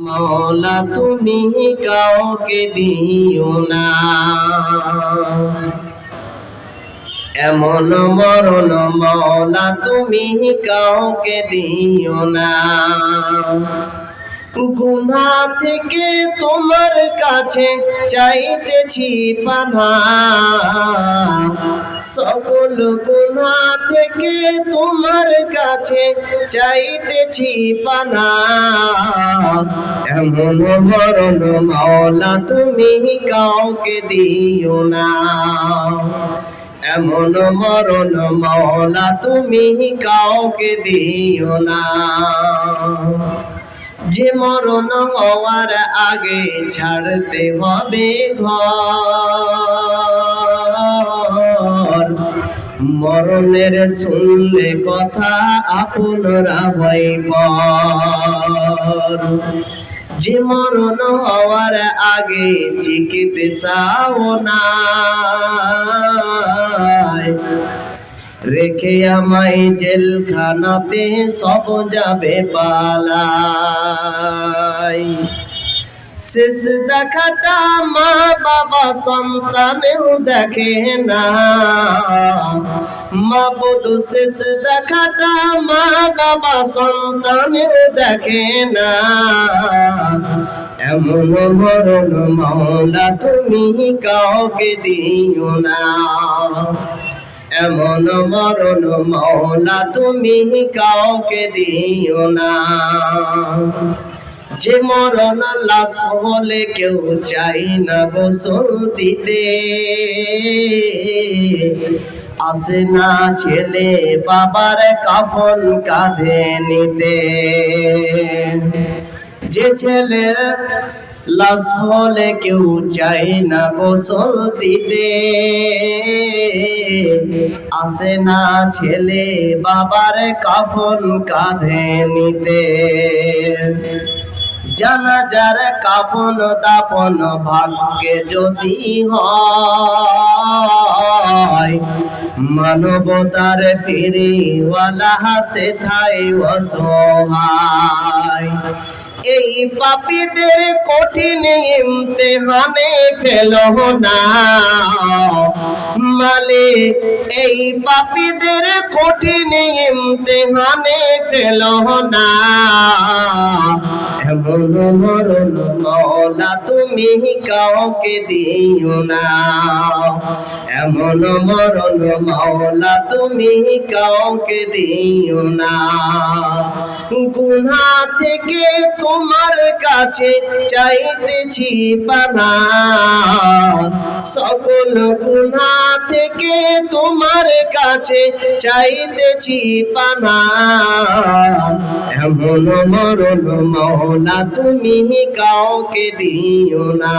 মওলা তুমি কাউকে দিও না, এমন মরণ মওলা তুমি কাউকে দিও না। গুনাহ থেকে তোমার কাছে চাইতেছি পানাহ, সকল গুনাহ থেকে তোমার কাছে চাইতেছি পানাহ, এমন মরণ মওলা তুমি কাউকে দিও না, এমন মরণ মওলা তুমি কাউকে দিও না। যে মরণ হওয়ার আগে ছাড়তে হবে ঘর, মরণের শুনলে কথা আপনারা হয় পর। যে মরণ হওয়ার আগে চিকিৎসাও নাই, রেখে আমায় জেলখানাতে সব যাবে পালাই। শেষ দেখাটা মা বাবা সন্তানেও দেখে না, মাবুদ শেষ দেখাটা মা বাবা সন্তানেও দেখে না, এমন মরণ মওলা তুমি কাউকে দিও না, এমন মরণ মওলা তুমি কাউকে দিও না। যে মরণ লাশ হলে কেউ চাই না গোসল দিতে, আসে না ছেলে বাবার কাফন কাঁধে নিতে। যে ছেলের লাশ হলে কেউ চাই না গোসল দিতে, আসে না ছেলে বাবার কাফন কাঁধে নিতে। জানাজার কাফন দাফন ভাগ্যে যদি হয়, মানবতার ফিরিওয়ালা সেথায় অসহায়। এই পাপীদের কঠিন ইমতিহানে ফেলো না মালিক, এই পাপীদের কঠিন ইমতিহানে ফেলো না, এমন মরণ মওলা তুমি কাউকে দিও না, এমন মরণ মওলা তুমি কাউকে দিও না। গুনাহ থেকে তোমার কাছে চাইতেছি পানাহ, সকল গুনাহ থেকে তোমার কাছে চাইতেছি পানাহ, এমন মরণ মওলা তুমি কাউকে দিও না।